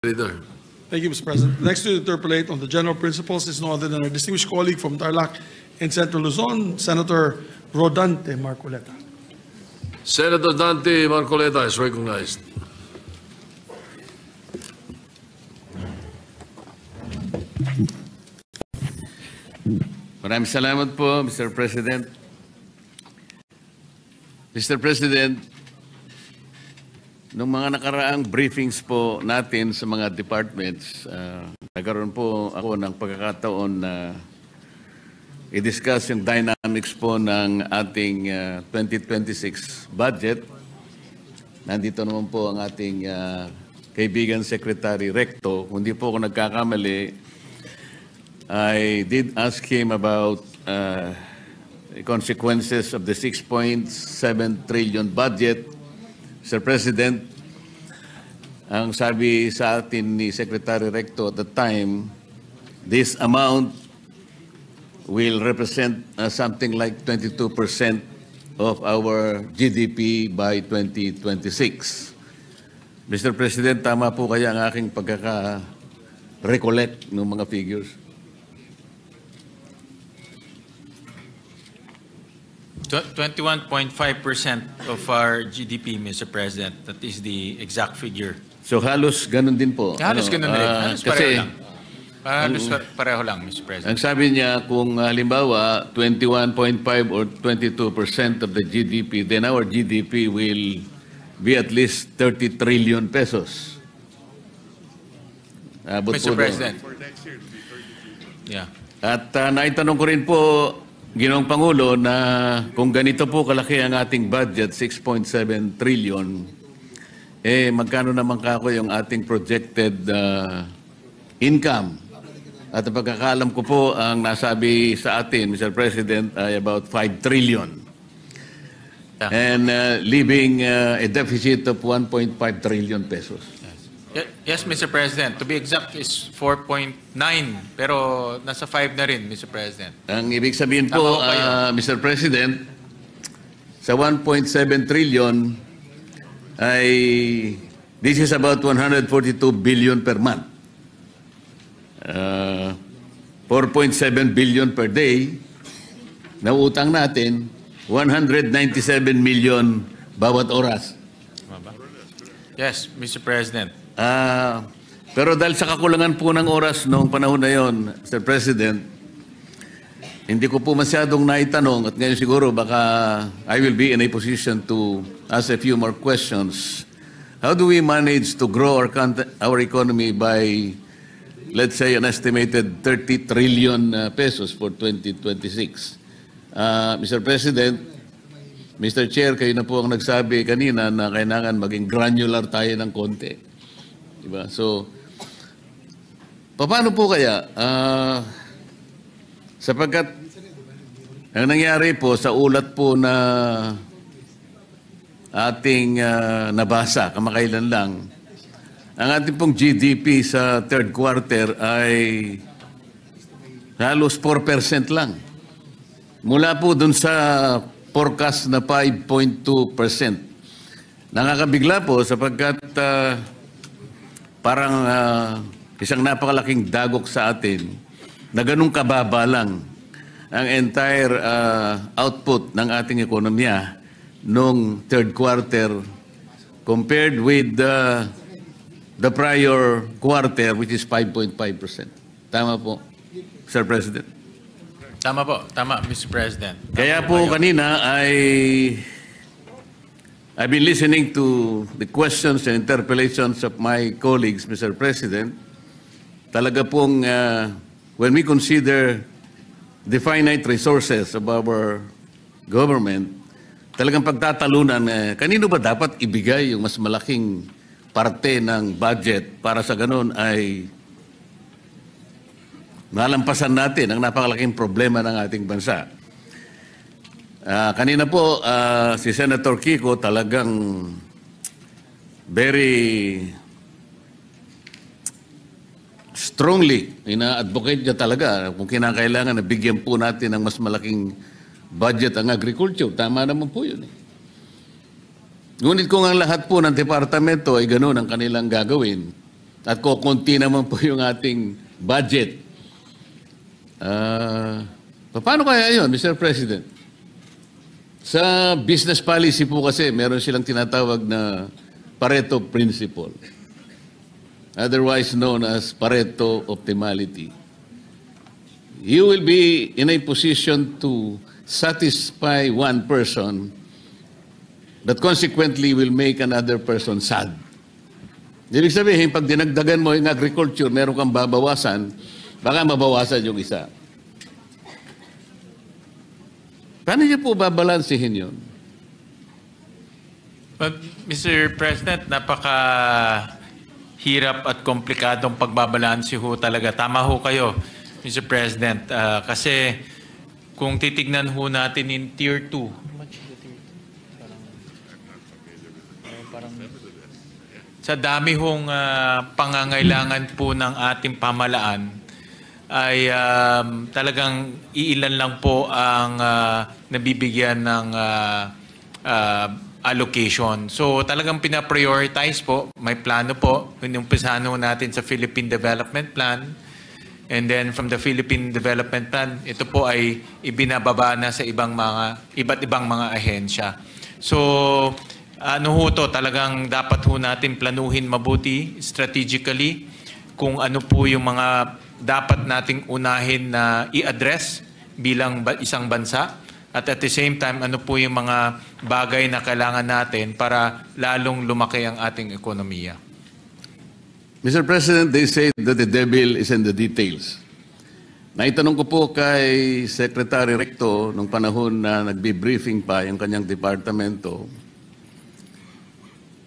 Leader. Thank you, Mr. President. Next to interpolate on the general principles is no other than our distinguished colleague from Tarlac in Central Luzon, Senator Rodante Marcoleta. Senator Dante Marcoleta is recognized. Maraming salamat po, Mr. President. Mr. President, nung mga nakaraang briefings po natin sa mga departments, nagkaroon po ako ng pagkakataon na i-discuss yung dynamics po ng ating 2026 budget. Nandito naman po ang ating kaibigan Secretary Recto. Kung di po ako nagkakamali, I did ask him about the consequences of the 6.7 trillion budget. Mr. President, ang sabi sa atin ni Secretary Recto at the time, this amount will represent something like 22% of our GDP by 2026. Mr. President, tama po kaya ang aking pagkaka-recollect ng mga figures? 21.5% of our GDP, Mr. President. That is the exact figure. So halos ganun din po. Halos ganun rin. Halos kasi, pareho lang. Halos pareho lang, Mr. President. ang sabi niya, kung halimbawa 21.5 or 22% of the GDP, then our GDP will be at least 30 trillion pesos. Mr. President. Yeah. At naitanong ko rin po, Ginoong Pangulo, na kung ganito po kalaki ang ating budget, 6.7 trillion, magkano naman kako yung ating projected income? At ang pagkakaalam ko po, ang nasabi sa atin, Mr. President, ay about 5 trillion. Yeah. And leaving a deficit of 1.5 trillion pesos. Yes, Mr. President. To be exact is 4.9. Pero nasa 5 na rin, Mr. President. Ang ibig sabihin po, Mr. President, sa 1.7 trillion ay this is about 142 billion per month. 4.7 billion per day na utang natin, 197 million bawat oras. Yes, Mr. President. Pero dahil sa kakulangan po ng oras noong panahon na yon, Mr. President, hindi ko po masyadong naitanong at ngayon siguro baka I will be in a position to ask a few more questions. How do we manage to grow our economy by, let's say, an estimated 30 trillion pesos for 2026? Mr. President, Mr. Chair, kayo na po ang nagsabi kanina na kailangan maging granular tayo ng konti. Diba? So, paano po kaya? Sapagkat ang nangyari po sa ulat po na ating nabasa, kamakailan lang, ang ating pong GDP sa third quarter ay halos 4% lang. Mula po dun sa forecast na 5.2%. Nakakabigla po sapagkat parang isang napakalaking dagok sa atin na ganun kababa lang ang entire output ng ating ekonomiya noong third quarter compared with the prior quarter, which is 5.5%. Tama po, Sir President? Tama po. Tama, Mr. President. Kaya po kanina I've been listening to the questions and interpellations of my colleagues, Mr. President. Talaga pong when we consider the finite resources of our government, talagang pagtatalunan, kanino ba dapat ibigay yung mas malaking parte ng budget para sa ganun ay malampasan natin ang napakalaking problema ng ating bansa. Kanina po, si Senator Kiko talagang very strongly ina-advocate niya talaga kung kinakailangan na bigyan po natin ng mas malaking budget ang agriculture. Tama naman po yun. Ngunit kung ang lahat po ng departamento ay ganoon ang kanilang gagawin, at kukunti naman po yung ating budget. Paano kaya yun, Mr. President? Sa business policy po kasi, meron silang tinatawag na Pareto Principle, otherwise known as Pareto Optimality. You will be in a position to satisfy one person that consequently will make another person sad. Ibig sabihin, pag dinagdagan mo yung agriculture, meron kang babawasan, baka mabawasan yung isa. Paano niyo po babalansihin yun? But, Mr. President, napaka-hirap at komplikadong pagbabalansi ho talaga. Tama ho kayo, Mr. President. Kasi kung titignan ho natin in Tier 2, sa dami hong pangangailangan po ng ating pamalaan, ay talagang iilan lang po ang nabibigyan ng allocation. So talagang pina-prioritize po, may plano po, inumpisahan natin sa Philippine Development Plan, and then from the Philippine Development Plan, ito po ay ibinababa na sa iba't ibang mga ahensya. So ano ho to, talagang dapat ho natin planuhin mabuti, strategically, kung ano po yung mga dapat nating unahin na i-address bilang isang bansa, at the same time, ano po yung mga bagay na kailangan natin para lalong lumaki ang ating ekonomiya. Mr. President, they say that the devil is in the details. Naitanong ko po kay Secretary Recto nung panahon na nagbe-briefing pa yung kanyang departamento.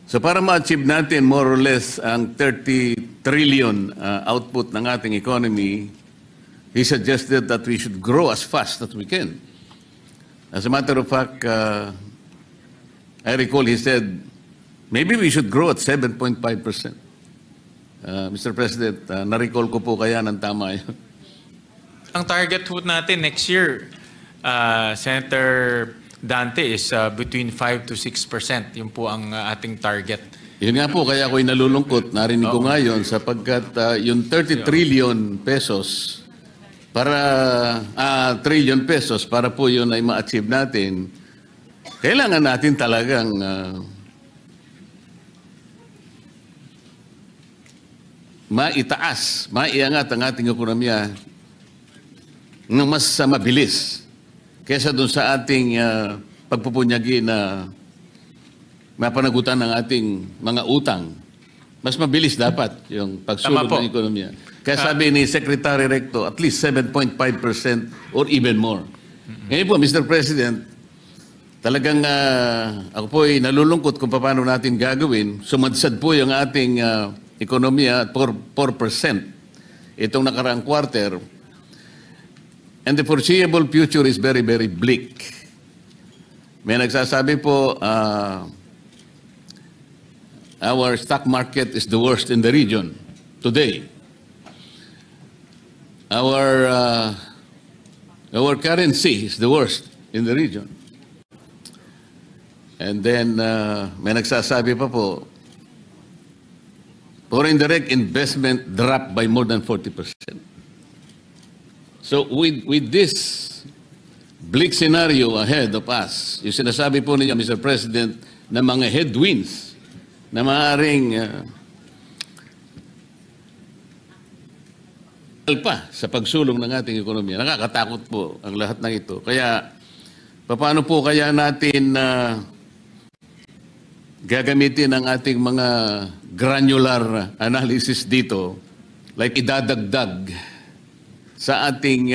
So para ma-achieve natin more or less ang 30 trillion output ng ating economy, he suggested that we should grow as fast as we can. As a matter of fact, I recall he said, maybe we should grow at 7.5%. Mr. President, na-recall ko po kaya ng tama yun. Ang target ho natin next year, Senator Dante, is between 5 to 6%. Yun po ang ating target. Yun nga po, kaya ako'y nalulungkot. Narinig ko nga yun sapagkat yung 30 trillion pesos para trillion pesos para po yun ay ma-achieve natin, kailangan natin talagang maitaas, maiangat ang ating ekonomiya ng mas mabilis kaysa doon sa ating pagpupunyagi na mapanagutan ng ating mga utang. Mas mabilis dapat yung pagsulong ng ekonomiya. Kaya sabi ni Secretary Recto, at least 7.5% or even more. Ngayon po, Mr. President, talagang ako po ay nalulungkot kung paano natin gagawin. Sumadsad po yung ating ekonomiya at 4% itong nakaraang quarter. And the foreseeable future is very, very bleak. May nagsasabi po, our stock market is the worst in the region today. Our currency is the worst in the region. And then may nagsasabi pa po, foreign direct investment dropped by more than 40%. So with this bleak scenario ahead of us, yung sinasabi po niya, Mr. President, na mga headwinds na maaaring pa sa pagsulong ng ating ekonomiya. Nakakatakot po ang lahat ng ito. Kaya, paano po kaya natin gagamitin ang ating mga granular analysis dito, like idadagdag sa ating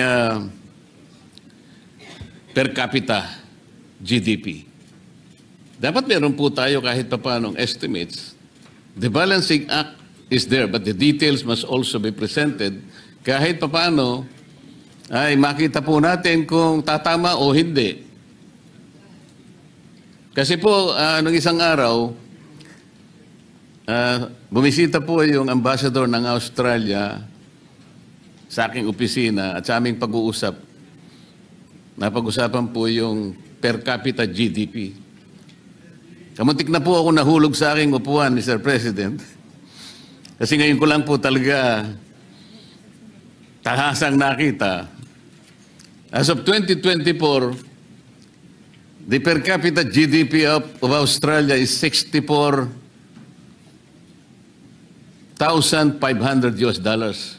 per capita GDP. Dapat meron po tayo kahit papanong estimates. The balancing act is there, but the details must also be presented. Kahit papaano ay makita po natin kung tatama o hindi. Kasi po, nung isang araw, bumisita po yung ambassador ng Australia sa aking opisina at sa aming pag-uusap. Napag-usapan po yung per capita GDP. Kamuntik na po ako nahulog sa aking upuan, Mr. President. Kasi ngayon ko lang po talaga tahasang nakita. As of 2024, the per capita GDP of Australia is $64,500 US.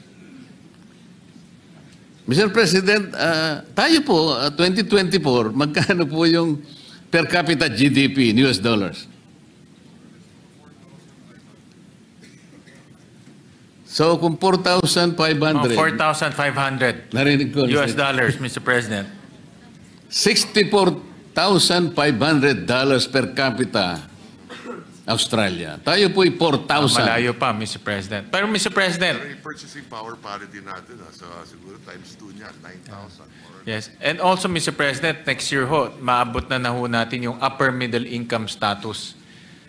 Mr. President, tayo po, 2024, magkano po yung per capita GDP in US dollars? So kung 4,500, 4,500 narinig ko, US dollars, Mr. President. $64,500 per capita Australia. Tayo po'y 4,000. Malayo pa, Mr. President. Pero Mr. President, Yung purchasing power parity natin, so siguro times 2 niya, 9,000. yes. And also, Mr. President, next year ho, maabot na ho natin yung upper middle income status.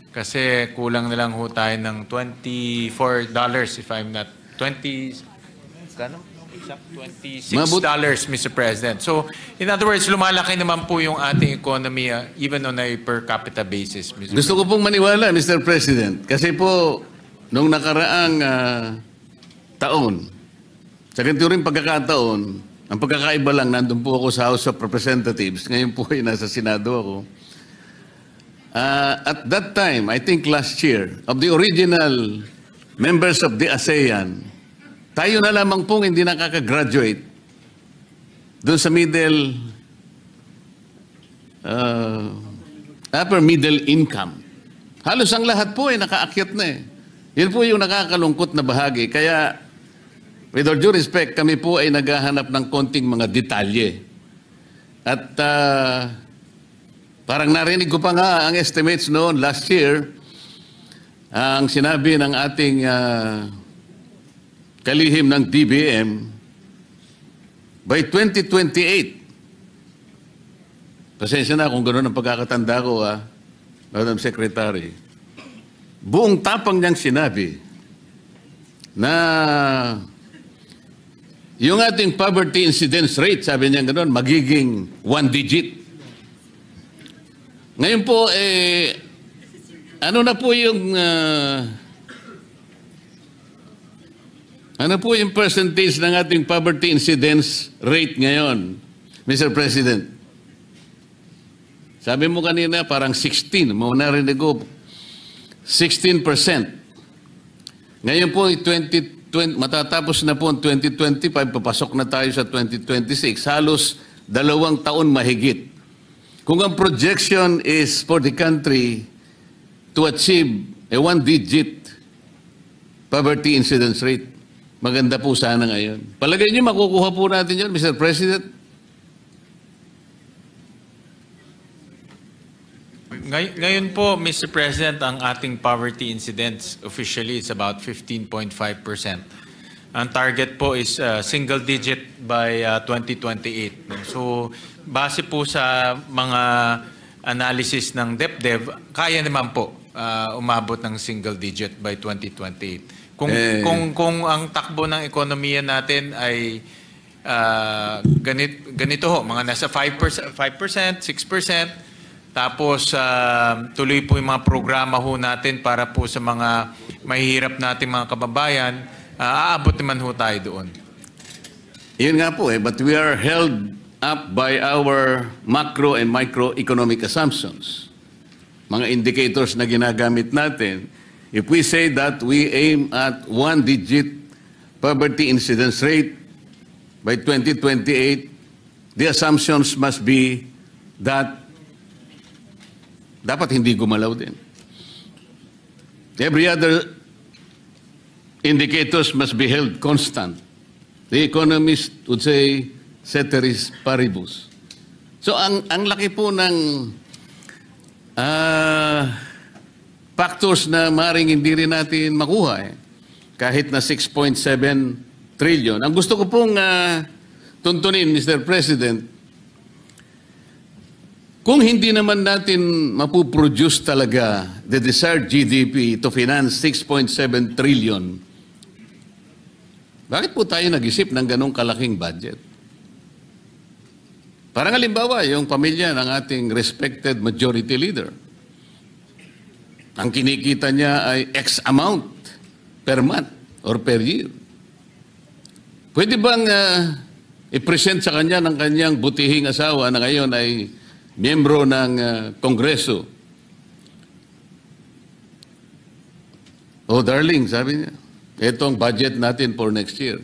Kasi kulang na lang ho tayo ng $24, if I'm not, 20, kano? $26, Mr. President. So, in other words, lumalaki naman po yung ating economy even on a per capita basis, Mr. Gusto ko pong maniwala, Mr. President, kasi po, nung nakaraang taon, sa ganito rin pagkakataon, ang pagkakaiba lang, nandun po ako sa House of Representatives, ngayon po ay nasa Senado ako. At that time, I think last year, of the original members of the ASEAN, tayo na lamang pong hindi nakaka-graduate doon sa upper middle income. Halos ang lahat po ay nakaakyat na eh. Yun po yung nakakalungkot na bahagi. Kaya, with all due respect, kami po ay naghahanap ng konting mga detalye. At parang narinig ko pa nga ang estimates noon last year, ang sinabi ng ating kalihim ng DBM, by 2028, pasensya na kung gano'n ang pagkakatanda ko, Madam Secretary, buong tapang niyang sinabi na yung ating poverty incidence rate, sabi niya gano'n, magiging 1 digit. Ngayon po, ano na po yung percentage ng ating poverty incidence rate ngayon, Mr. President? Sabi mo kanina, parang 16. Mo narinig ko, 16%. Ngayon po, matatapos na po ang 2025, papasok na tayo sa 2026. Halos 2 taon mahigit. Kung ang projection is for the country to achieve a 1-digit poverty incidence rate, maganda po sana ngayon. Palagay niyo makukuha po natin yun, Mr. President? Ngayon po, Mr. President, ang ating poverty incidence officially is about 15.5%. Ang target po is single digit by 2028. So, base po sa mga analysis ng DepDev, kaya naman po umabot ng single digit by 2028. Kung ang takbo ng ekonomiya natin ay ganito ho, mga nasa 5%, 6%, tapos tuloy po yung mga programa ho natin para po sa mga mahihirap nating mga kababayan, aabot naman ho tayo doon. Yun nga po but we are held up by our macro and microeconomic assumptions. Mga indicators na ginagamit natin. If we say that we aim at 1-digit poverty incidence rate by 2028, the assumptions must be that dapat hindi gumalaw din. Every other indicators must be held constant. The economist would say, ceteris paribus. So ang laki po ng factors na maring hindi rin natin makuha kahit na 6.7 trillion. Ang gusto ko pong tuntunin, Mr. President, kung hindi naman natin mapuproduce talaga the desired GDP to finance 6.7 trillion, bakit po tayo nag-isip ng ganong kalaking budget? Parang halimbawa, yung pamilya ng ating respected majority leader. Ang kinikita niya ay X amount per month or per year. Pwede bang i-present sa kanya ng kanyang butihing asawa na ngayon ay miyembro ng Kongreso? Oh, darling, sabi niya, ito ang budget natin for next year.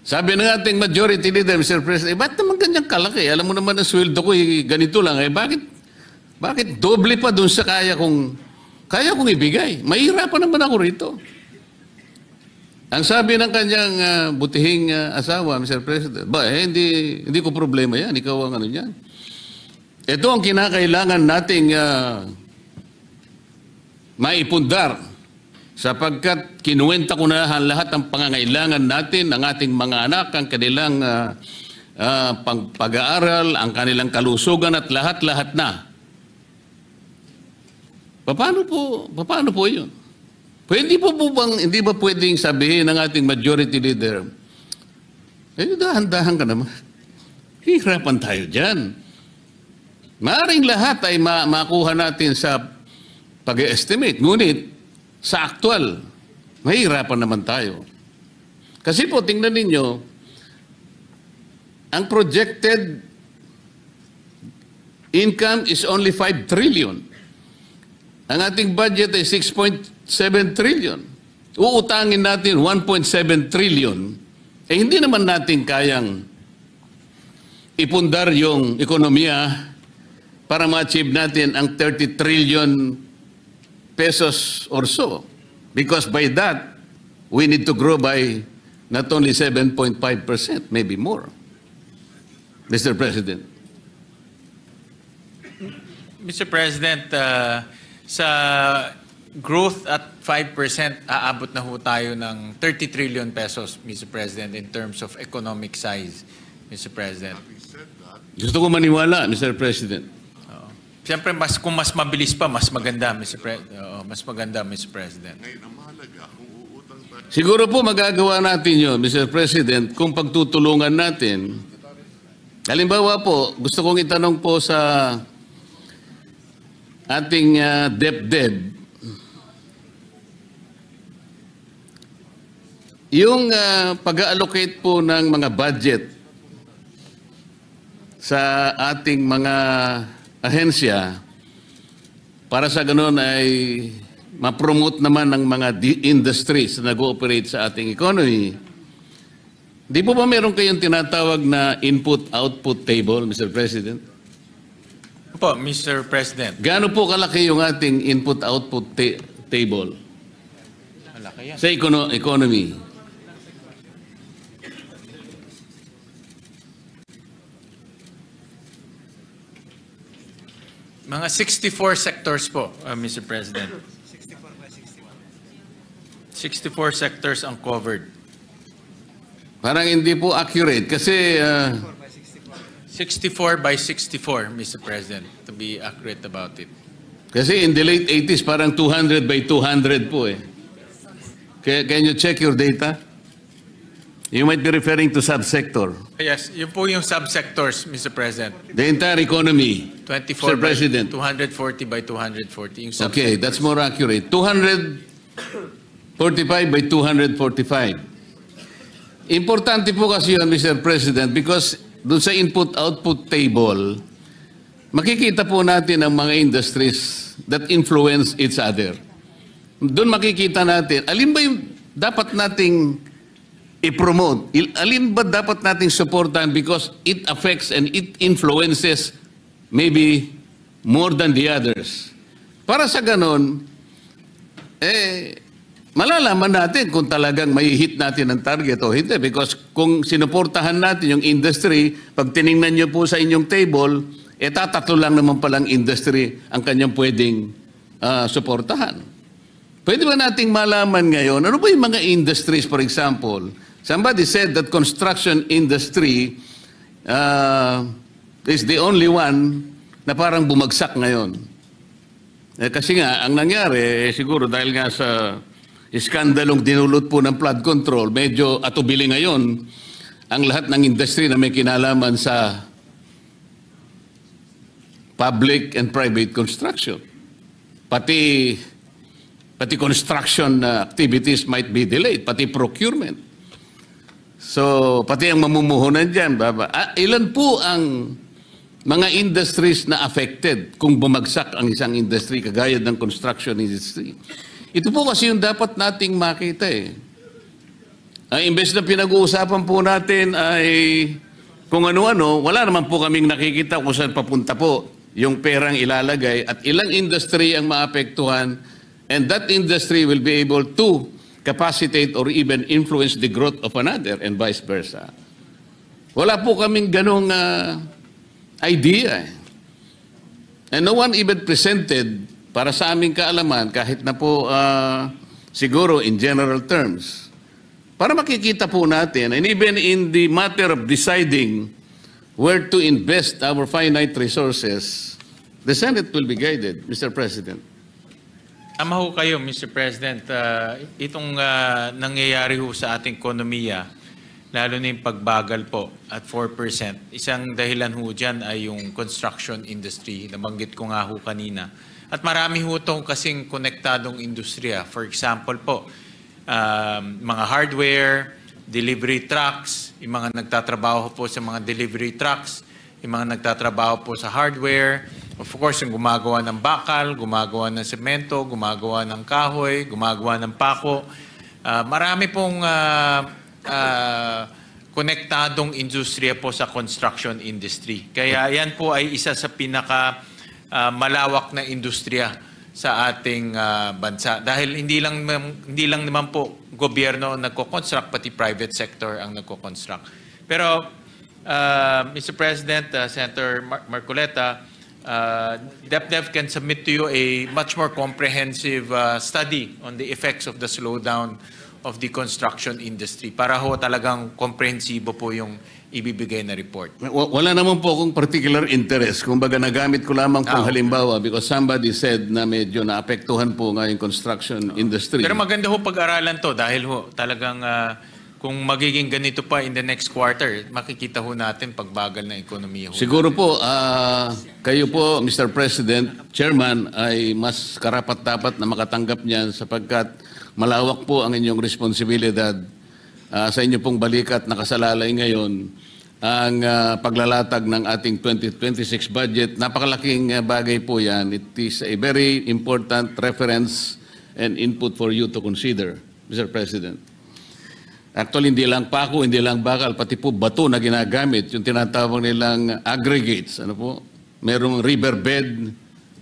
Sabi ng ating majority leader, Mr. President, ba't naman ganyang kalaki? Alam mo naman ang sweldo ko, ganito lang. Bakit doble pa dun sa kaya kong ibigay? Mahirapan naman ako rito. Ang sabi ng kanyang butihing asawa, Mr. President, hindi ko problema yan. Ikaw ang ano yan. Ito ang kinakailangan nating maipundar sapagkat kinuwenta ko na lahat ng pangangailangan natin, ang ating mga anak, ang kanilang pag-aaral, ang kanilang kalusugan at lahat-lahat na. Paano po yun? Hindi ba pwedeng sabihin ng ating majority leader, dahan-dahan ka naman. Hihirapan tayo dyan. Maaring lahat ay makuha natin sa pag-estimate. Ngunit, sa actual, mahirapan naman tayo. Kasi po, tingnan ninyo, ang projected income is only 5 trillion. Ang ating budget ay 6.7 trillion. Uutangin natin 1.7 trillion. Hindi naman natin kayang ipundar yung ekonomiya para ma-achieve natin ang 30 trillion pesos or so. Because by that, we need to grow by not only 7.5%, maybe more. Mr. President. Mr. President, sa growth at 5%, aabot na ho tayo ng 30 trillion pesos, Mr. President, in terms of economic size, Mr. President. Gusto ko maniwala, Mr. President. Siyempre, kung mas mabilis pa, mas maganda, Mr. President. Ngayon, ang mahalaga, kung uutang tayo, Siguro po magagawa natin yun, Mr. President, kung pagtutulungan natin. Halimbawa po, gusto kong itanong po sa ating DepDep. Yung pag-allocate po ng mga budget sa ating mga ahensya para sa ganun ay ma-promote naman ng mga industries na nag-ooperate sa ating economy. Di po ba meron kayong tinatawag na input-output table, Mr. President? Po, Mr. President. Gaano po kalaki yung ating input-output table Malaki yan. sa economy? Mga 64 sectors po, Mr. President. 64 sectors ang covered. Parang hindi po accurate kasi 64 by 64, Mr. President, to be accurate about it. kasi in the late 80s parang 200 by 200 po eh. Can you check your data? You might be referring to subsector. Yes, yun po yung subsectors, Mr. President. The entire economy. 24 Mr. President. by 240 by 240. Yung subsectors. Okay, that's more accurate. 245 by 245. Importante po kasi yun, Mr. President, because doon sa input-output table, makikita po natin ang mga industries that influence each other. Doon makikita natin, alin ba yung dapat nating i-promote? Alin ba dapat nating supportan because it affects and it influences maybe more than the others. Para sa ganon, malalaman natin kung talagang may hit natin ang target o hindi. Because kung sinuportahan natin yung industry, pag tiningnan nyo po sa inyong table, tatatlo lang naman palang industry ang kanyang pwedeng suportahan. Pwede ba nating malaman ngayon, ano ba yung mga industries, for example? Somebody said that construction industry is the only one na parang bumagsak ngayon. Kasi nga, ang nangyari, siguro dahil nga sa iskandalong dinulot po ng flood control, medyo atubili ngayon ang lahat ng industry na may kinalaman sa public and private construction. Pati pati construction activities might be delayed, pati procurement. So, pati ang mamumuhunan dyan, ilan po ang mga industries na affected kung bumagsak ang isang industry kagaya ng construction industry? Ito po kasi yung dapat nating makita eh. Imbes na pinag-uusapan po natin ay kung ano-ano, wala naman po kaming nakikita kung saan papunta po yung perang ilalagay at ilang industry ang maapektuhan, and that industry will be able to capacitate or even influence the growth of another and vice versa. Wala po kaming ganong idea. And no one even presented para sa aming kaalaman, kahit na po siguro in general terms, para makikita po natin, and even in the matter of deciding where to invest our finite resources, the Senate will be guided, Mr. President. Tama ho kayo, Mr. President. Itong nangyayari ho sa ating ekonomiya, lalo na yung pagbagal po at 4%, isang dahilan ho dyan ay yung construction industry. Nabanggit ko nga ho kanina. At marami ho itong kasing konektadong industriya. For example po, mga hardware, delivery trucks, yung mga nagtatrabaho po sa mga delivery trucks, yung mga nagtatrabaho po sa hardware, of course, yung gumagawa ng bakal, gumagawa ng semento, gumagawa ng kahoy, gumagawa ng pako. Marami pong konektadong industriya po sa construction industry. Kaya yan po ay isa sa pinaka malawak na industriya sa ating bansa. Dahil hindi lang naman po gobyerno nagko-construct, pati private sector ang nagko-construct. Pero Mr. President, Senator Marcoleta, DepDev can submit to you a much more comprehensive study on the effects of the slowdown of the construction industry para ho talagang komprehensibo po yung ibibigay na report. Wala naman po akong particular interest. Kumbaga nagamit ko lamang pong halimbawa because somebody said na medyo naapektuhan po nga yung construction industry. Pero maganda ho pag-aralan to dahil ho talagang kung magiging ganito pa in the next quarter, makikita ho natin pagbagal ng ekonomiya ho. Siguro po, kayo po, Mr. President, Chairman, ay mas karapat-dapat na makatanggap niyan sapagkat malawak po ang inyong responsibilidad sa inyo pong balikat nakasalalay ngayon ang paglalatag ng ating 2026 budget. Napakalaking bagay po yan. It is a very important reference and input for you to consider, Mr. President. Actually, hindi lang pako, hindi lang bakal, pati po bato na ginagamit, yung tinatawag nilang aggregates. Ano po? Merong riverbed,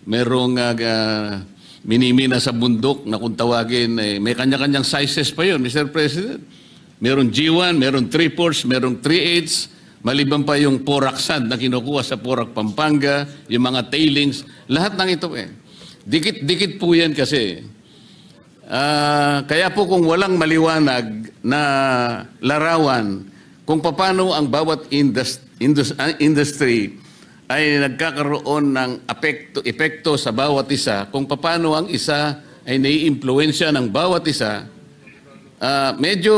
merong minimina sa bundok na kung tawagin, may kanya-kanyang sizes pa yun, Mr. President. Meron G1, meron 3/4, meron 3/8, maliban pa yung Porac sand na kinukuha sa Porac, Pampanga, yung mga tailings, lahat ng ito Dikit-dikit po yan kasi. Kaya po kung walang maliwanag na larawan kung paano ang bawat industry ay nagkakaroon ng epekto sa bawat isa, kung paano ang isa ay naiimpluwensya ng bawat isa, medyo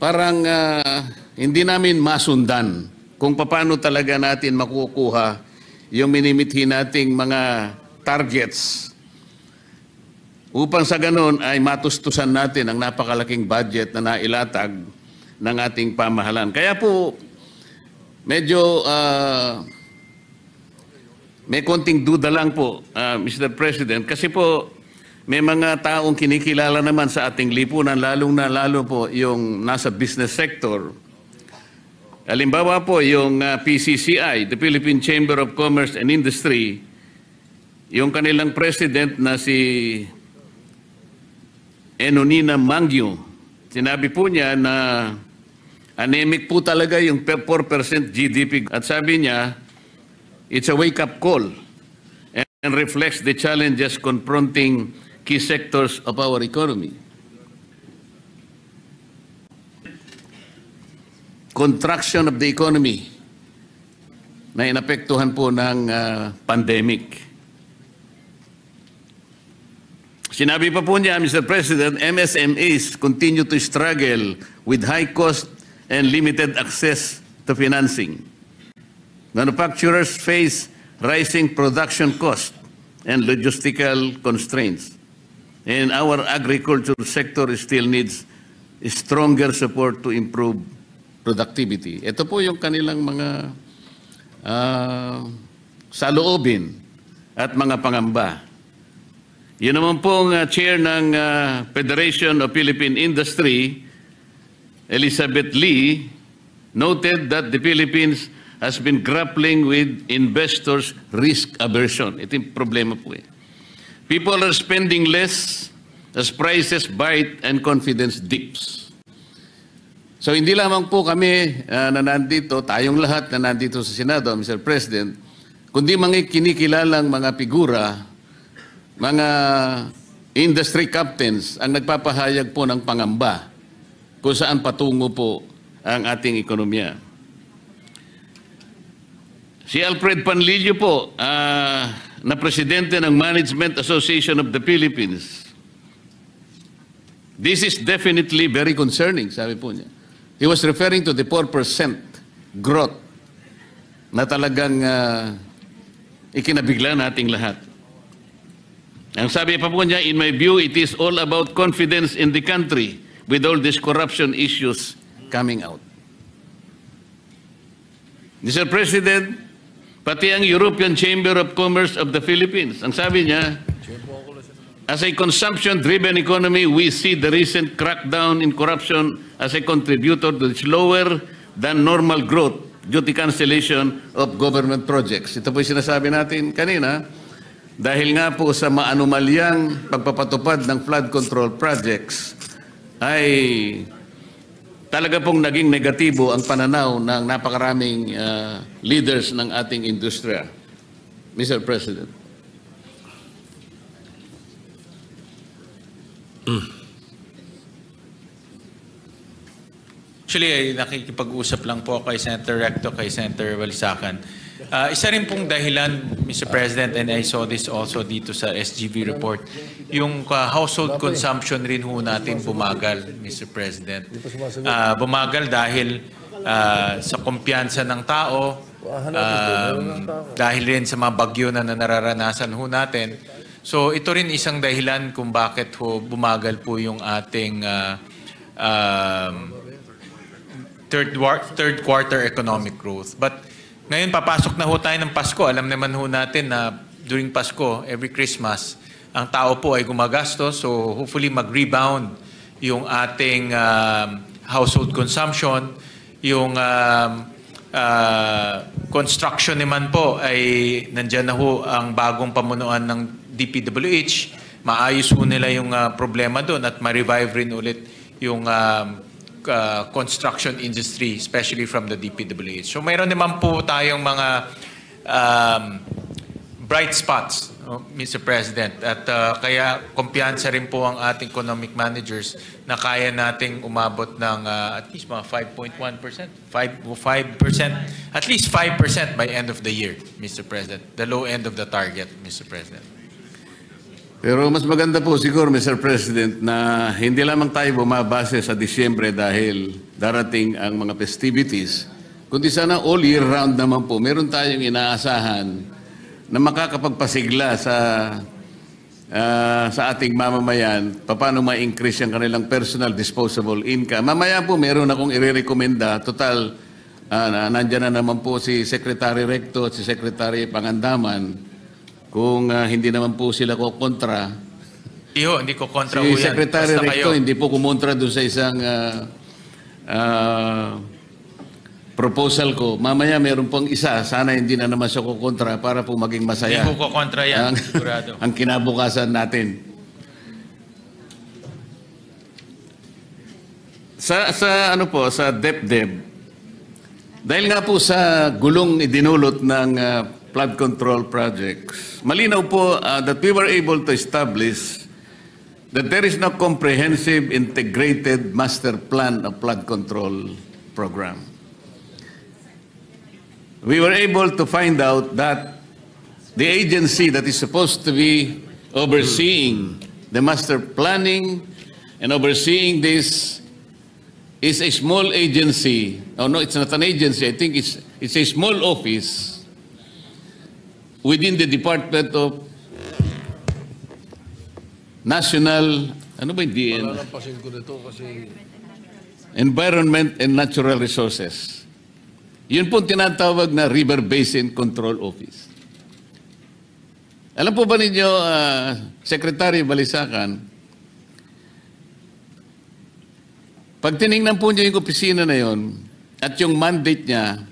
parang hindi namin masundan kung paano talaga natin makukuha yung minimithi nating mga targets upang sa ganon ay matustusan natin ang napakalaking budget na nailatag ng ating pamahalaan. Kaya po, medyo may konting duda lang po, Mr. President, kasi po may mga taong kinikilala naman sa ating lipunan, lalo po yung nasa business sector. Halimbawa po yung PCCI, the Philippine Chamber of Commerce and Industry, yung kanilang president na si Enonina Mangyo, sinabi po niya na anemic po talaga yung 4% GDP. At sabi niya, it's a wake-up call and reflects the challenges confronting key sectors of our economy. Contraction of the economy na inapektuhan po ng pandemic. Sinabi pa po niya, Mr. President, MSMEs continue to struggle with high cost and limited access to financing. Manufacturers face rising production costs and logistical constraints. And our agriculture sector still needs stronger support to improve productivity. Ito po yung kanilang mga saloobin at mga pangamba. Yun naman pong chair ng Federation of Philippine Industry, Elizabeth Lee, noted that the Philippines has been grappling with investors' risk aversion. Ito yung problema po eh. People are spending less as prices bite and confidence dips. So hindi lamang po kami na nandito, tayong lahat na nandito sa Senado, Mr. President, kundi mga kinikilalang mga figura, mga industry captains ang nagpapahayag po ng pangamba kung saan patungo po ang ating ekonomiya. Si Alfred Panlilio po, na presidente ng Management Association of the Philippines. This is definitely very concerning, sabi po niya. He was referring to the 4% growth na talagang ikinabigla nating lahat. Ang sabi pa po niya, in my view, it is all about confidence in the country with all these corruption issues coming out. Mr. President, pati ang European Chamber of Commerce of the Philippines, ang sabi niya, as a consumption-driven economy, we see the recent crackdown in corruption as a contributor to the slower than normal growth due to cancellation of government projects. Ito po yung sinasabi natin kanina, dahil nga po sa maanumalyang pagpapatupad ng flood control projects, ay talaga pong naging negatibo ang pananaw ng napakaraming leaders ng ating industriya. Mr. President. Actually, nakikipag-usap lang po kay Senator Recto, kay Senator Walisacan. Isa rin pong dahilan, Mr. President, and I saw this also dito sa SGV report, yung household consumption rin ho natin bumagal, Mr. President. Bumagal dahil sa kumpiyansa ng tao, dahil rin sa mga bagyo na nararanasan ho natin. So ito rin isang dahilan kung bakit ho bumagal po yung ating third quarter economic growth. But ngayon, papasok na ho tayo ng Pasko. Alam naman ho natin na during Pasko, every Christmas, ang tao po ay gumagastos. So hopefully mag-rebound yung ating household consumption. Yung construction naman po ay nandyan na ho ang bagong pamunuan ng DPWH. Maayos ho nila yung problema doon at ma-revive rin ulit yung construction industry, especially from the DPWH. So mayroon naman po tayong mga bright spots, Mr. President. At kaya kumpiyansa rin po ang ating economic managers na kaya nating umabot ng at least mga 5.1%, 5%, at least 5% by end of the year, Mr. President. The low end of the target, Mr. President. Pero mas maganda po siguro, Mr. President, na hindi lamang tayo bumabase sa Disyembre dahil darating ang mga festivities, kundi sana all year round naman po, meron tayong inaasahan na makakapagpasigla sa ating mamamayan, paano ma-increase ang kanilang personal disposable income. Mamaya po meron akong i-recommenda, total, nandyan na naman po si Secretary Recto at si Secretary Pangandaman, kung hindi naman po sila ko kontra. Hindi ko kontra Si ho yan. Secretary Basta Recto kayo. hindi po kumontra doon sa isang proposal ko. Mamaya meron pong isa, sana hindi na naman siya kukontra para po maging masaya. Hindi ko kontra yan, sigurado. Ang kinabukasan natin. Sa DepDep, dahil nga po sa gulong idinulot ng flood control projects, malinaw po that we were able to establish that there is no comprehensive integrated master plan of flood control program. We were able to find out that the agency that is supposed to be overseeing the master planning and overseeing this is a small agency. Oh no, it's not an agency. I think it's a small office within the Department of National, ano ba yung DN? Palalampasin ko nito kasi Environment and Natural Resources. Yun po tinatawag na River Basin Control Office. Alam po ba ninyo, Secretary Balisacan, pag tinignan po niyo yung opisina na yon at yung mandate niya,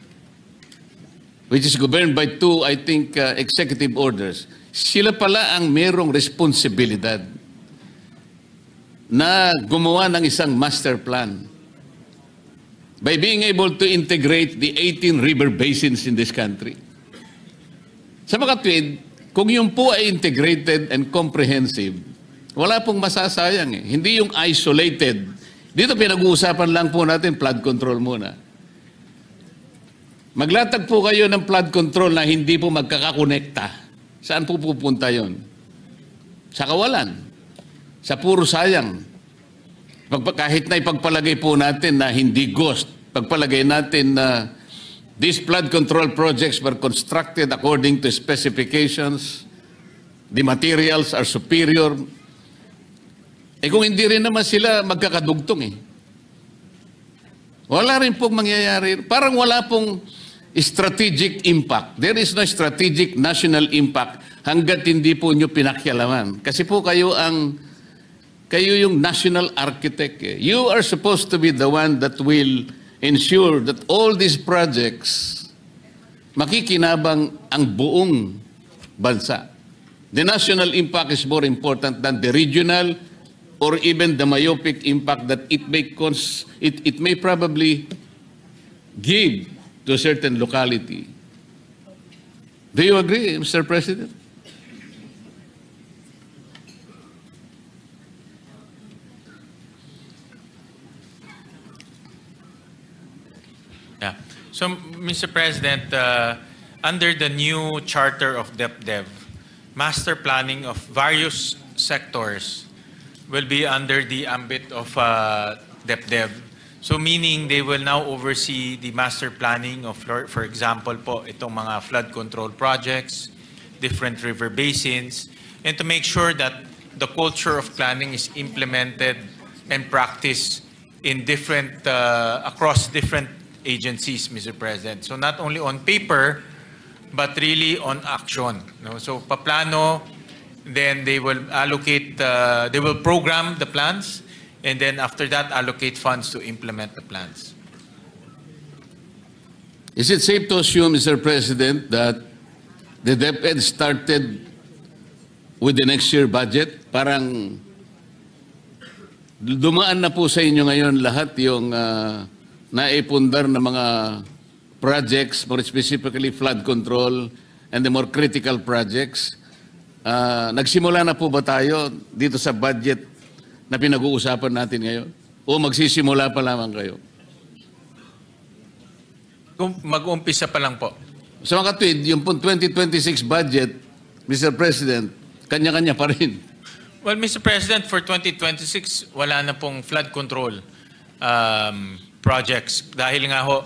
which is governed by two, I think, executive orders, sila pala ang merong responsibilidad na gumawa ng isang master plan by being able to integrate the 18 river basins in this country. Sa makatwid, kung yung po ay integrated and comprehensive, wala pong masasayang eh. Hindi yung isolated. Dito pinag-uusapan lang po natin flood control muna. Maglatag po kayo ng flood control na hindi po magkakakonekta. Saan po pupunta yon? Sa kawalan. Sa puro sayang. Kahit na ipagpalagay po natin na hindi ghost, pagpalagay natin na these flood control projects were constructed according to specifications, the materials are superior, kung hindi rin naman sila magkakadugtong eh. Wala rin pong mangyayari. Parang wala pong strategic impact. There is no strategic national impact hanggat hindi po nyo pinakialaman. Kasi po kayo yung national architect. Eh. You are supposed to be the one that will ensure that all these projects makikinabang ang buong bansa. The national impact is more important than the regional or even the myopic impact that it may probably give to a certain locality. Do you agree, Mr. President? Yeah. So, Mr. President, under the new charter of DepDev, master planning of various sectors will be under the ambit of DepDev. So meaning they will now oversee the master planning of, for example po, itong mga flood control projects, different river basins, and to make sure that the culture of planning is implemented and practiced in different, across different agencies, Mr. President. So not only on paper, but really on action. No? So paplano, then they will allocate, they will program the plans, and then after that, allocate funds to implement the plans. Is it safe to assume, Mr. President, that the DepEd started with the next year budget? Parang dumaan na po sa inyo ngayon lahat yung naipundar na mga projects, more specifically flood control and the more critical projects. Nagsimula na po ba tayo dito sa budget na pinag-uusapan natin ngayon? O magsisimula pa lamang kayo? Mag-umpisa pa lang po. Sa mga katwid, yung 2026 budget, Mr. President, kanya-kanya pa rin. Well, Mr. President, for 2026, wala na pong flood control projects. Dahil nga ho,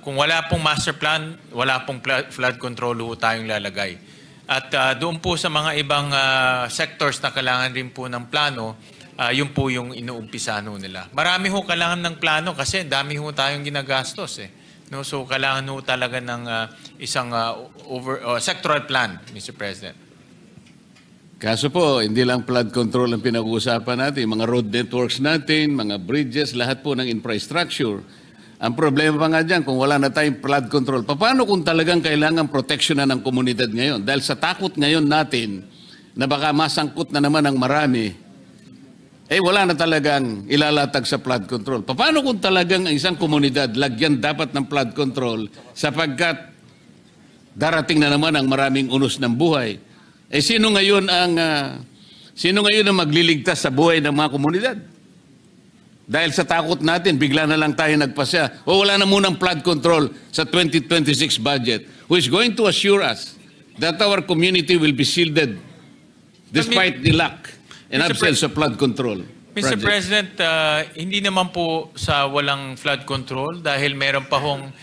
kung wala pong master plan, wala pong flood control ho tayong lalagay. At doon po sa mga ibang sectors na kailangan rin po ng plano, yun po yung inuumpisahan ho nila. Marami ho kailangan ng plano kasi dami ho tayong ginagastos eh. No? So kailangan ho talaga ng isang sectoral plan, Mr. President. Kaso po, hindi lang flood control ang pinag-uusapan natin. Mga road networks natin, mga bridges, lahat po ng infrastructure. Ang problema pa nga dyan, kung wala na tayong flood control, paano kung talagang kailangan proteksyonan ng komunidad ngayon? Dahil sa takot ngayon natin na baka masangkot na naman ang marami, wala na talagang ilalatag sa flood control. Paano kung talagang ang isang komunidad lagyan dapat ng flood control sapagkat darating na naman ang maraming unos ng buhay? Sino ngayon ang magliligtas sa buhay ng mga komunidad? Dahil sa takot natin, bigla na lang tayo nagpasya. Wala na munang flood control sa 2026 budget, who is going to assure us that our community will be shielded despite the lack and absence of flood control. Mr. President, hindi naman po sa walang flood control dahil meron pa hong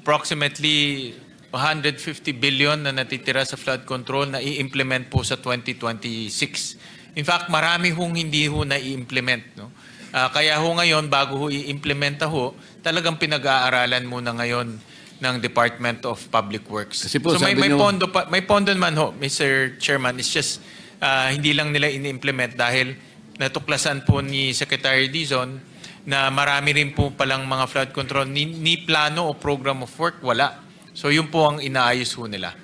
approximately 150 billion na natitira sa flood control na i-implement po sa 2026. In fact, marami hong hindi ho na-i-implement. No? Kaya ho ngayon, bago ho i-implementa ho, talagang pinag-aaralan muna ngayon ng Department of Public Works. Kasi po, so may sabi nyo- pondo may pondo naman ho, Mr. Chairman. It's just hindi lang nila ini-implement dahil natuklasan po ni Secretary Dizon na marami rin po palang mga flood control ni plano o program of work, wala. So yun po ang inaayos ho nila.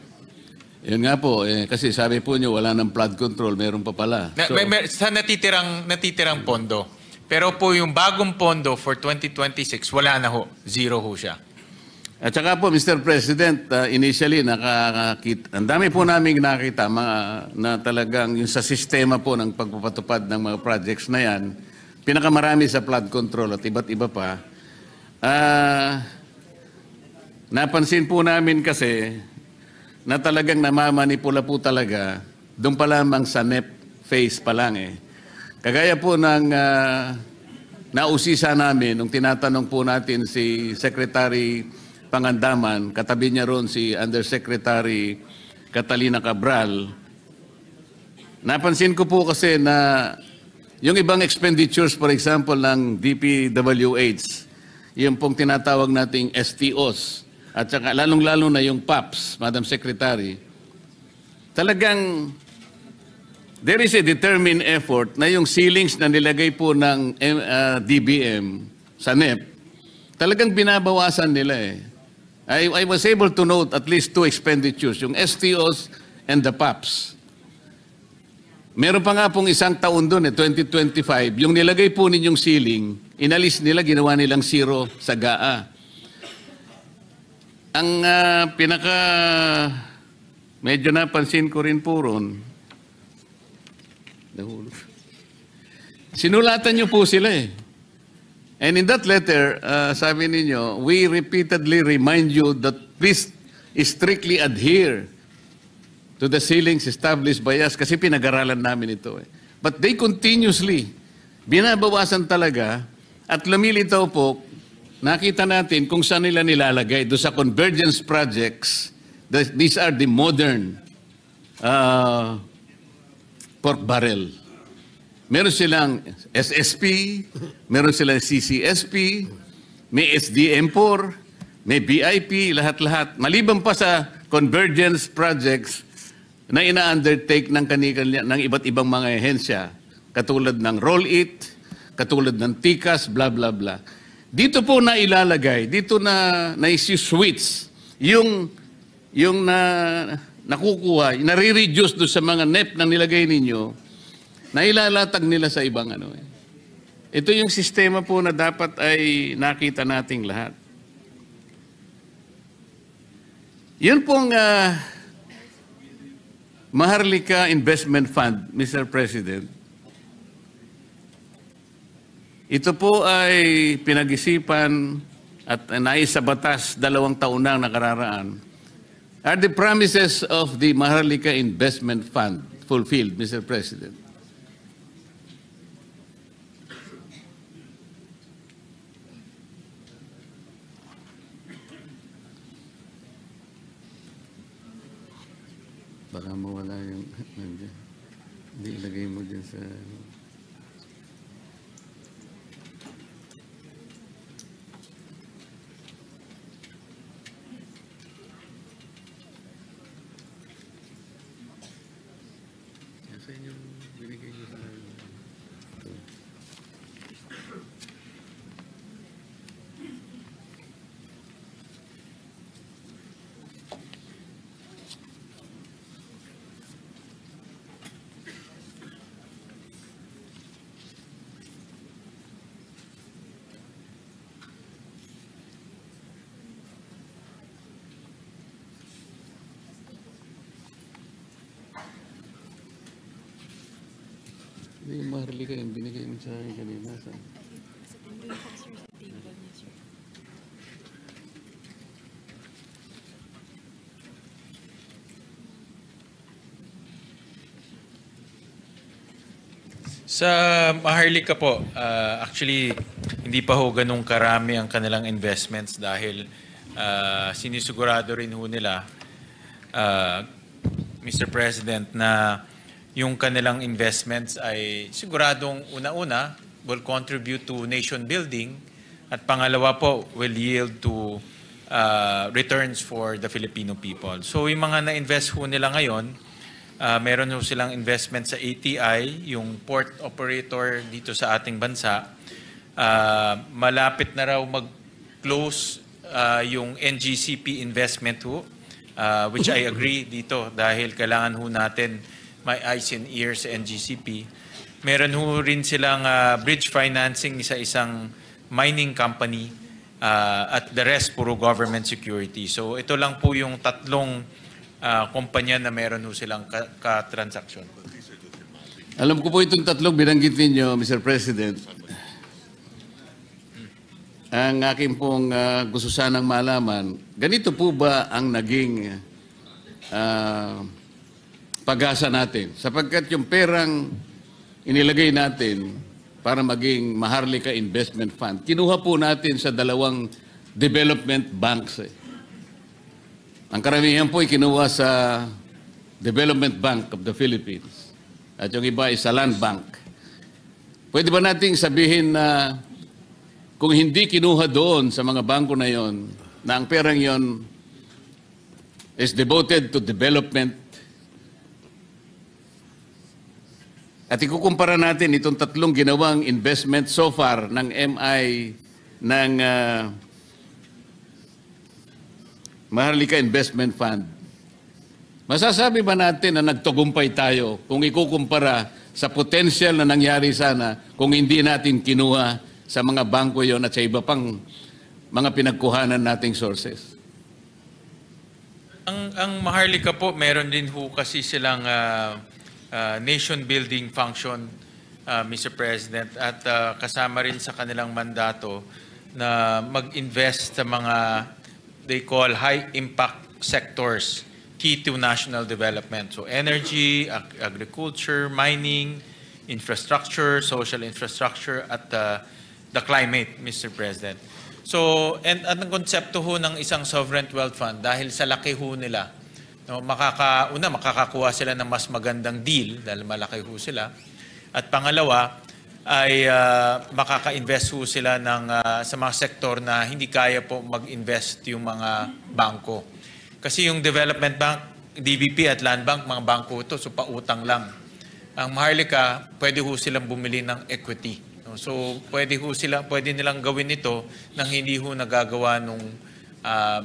Yun nga po, kasi sabi po nyo, wala ng flood control, meron pa pala. So, Sa natitirang pondo. Pero po yung bagong pondo for 2026, wala na ho. Zero ho siya. at saka po, Mr. President, initially, ang dami po namin nakita na talagang yung sa sistema po ng pagpapatupad ng mga projects na yan, pinakamarami sa flood control at iba't iba pa. Napansin po namin kasi na talagang namamanipula po talaga doon pa lamang sa NEP phase pa lang eh. Kagaya po ng nausisa namin nung tinatanong po natin si Secretary Pangandaman, katabi niya ron si Undersecretary Catalina Cabral. Napansin ko po kasi na yung ibang expenditures, for example, ng DPWH, yung pong tinatawag nating STOs, at saka lalong-lalo na yung PAPs, Madam Secretary, talagang there is a determined effort na yung ceilings na nilagay po ng DBM sa NEP, talagang binabawasan nila eh. I was able to note at least two expenditures, yung STOs and the PAPs. Meron pa nga pong isang taon doon 2025, yung nilagay po ninyong ceiling, inalis nila, ginawa nilang zero sa GAA. Ang medyo napansin ko rin po ron, sinulatan niyo po sila eh. And in that letter, sabi ninyo, we repeatedly remind you that please strictly adhere to the ceilings established by us kasi pinag-aralan namin ito eh. But they continuously, binabawasan talaga at lumilitaw po, nakita natin kung saan nila nilalagay. Doon sa convergence projects, these are the modern pork barrel. Meron silang SSP, meron silang CCSP, may SDM4, may BIP, lahat-lahat. Maliban pa sa convergence projects na ina-undertake ng ng iba't ibang mga ehensya, katulad ng Roll-It, katulad ng TICAS, bla bla bla. Dito po na ilalagay, dito na isi-switch yung nakukuha, nare-reduce doon sa mga NEP na nilagay ninyo, na ilalatag nila sa ibang ano eh. Ito yung sistema po na dapat ay nakita nating lahat. Yun pong Maharlika Investment Fund, Mr. President. Ito po ay pinag-isipan at nais sa batas 2 taon na nakararaan. Are the promises of the Maharlika Investment Fund fulfilled, Mr. President? Baka mawala yung nandiyan. Hindi ilagay mo dyan sa... Sa inyo, binigay nyo sa... Ito. Hindi yung Maharlika yung binigay mo sa akin kanina. Sa Maharlika po, actually, hindi pa ho ganun karami ang kanilang investments dahil sinisigurado rin ho nila, Mr. President, na yung kanilang investments ay siguradong una-una will contribute to nation building at pangalawa po will yield to returns for the Filipino people. So yung mga na-invest ho nila ngayon, meron ho silang investment sa ATI, yung port operator dito sa ating bansa. Malapit na raw mag-close yung NGCP investment ho, which I agree dito dahil kailangan ho natin may eyes and ears sa NGCP. Meron ho rin silang bridge financing sa isang mining company at the rest puro government security. So ito lang po yung tatlong kumpanya na meron ho silang ka-transaction. Alam ko po itong tatlong binanggit ninyo, Mr. President. Ang aking pong gusto sanang malaman, ganito po ba ang naging pag-asa natin? Sapagkat yung perang inilagay natin para maging Maharlika Investment Fund, kinuha po natin sa dalawang development banks. Ang karamihan po ay kinuha sa Development Bank of the Philippines at yung iba ay sa Land Bank. Pwede ba nating sabihin na kung hindi kinuha doon sa mga bangko na yon, na ang perang yon is devoted to development, at ikukumpara natin itong tatlong ginawang investment so far ng MI, ng Maharlika Investment Fund, masasabi ba natin na nagtagumpay tayo kung ikukumpara sa potential na nangyari sana kung hindi natin kinuha sa mga bangko yon at sa iba pang mga pinagkuhanan nating sources? Ang Maharlika po, meron din ho kasi silang nation building function, Mr. President, at kasama rin sa kanilang mandato na mag-invest sa mga they call high impact sectors key to national development. So energy, agriculture, mining, infrastructure, social infrastructure, at the climate, Mr. President. So, and ang konsepto ho ng isang sovereign wealth fund, dahil sa laki ho nila, no, makakakuha sila ng mas magandang deal dahil malaki ho sila. At pangalawa, ay makaka-invest ho sila sa mga sektor na hindi kaya po mag-invest yung mga bangko. Kasi yung Development Bank, DBP at Land Bank, mga bangko ito, so pautang lang. Ang Maharlika, pwede ho silang bumili ng equity. So pwede nilang gawin ito nang hindi ho nagagawa ng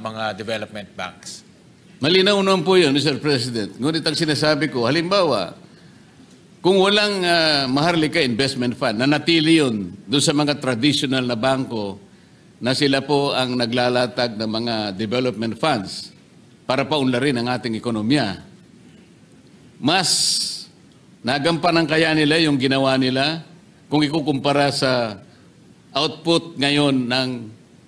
mga development banks. Malinaw naman po yun, Mr. President. Ngunit ang sinasabi ko, halimbawa, kung walang Maharlika Investment Fund, nanatili yun doon sa mga traditional na bangko na sila po ang naglalatag ng mga development funds para paunlarin ang ating ekonomiya, mas nagampanan kaya nila yung ginawa nila kung ikukumpara sa output ngayon ng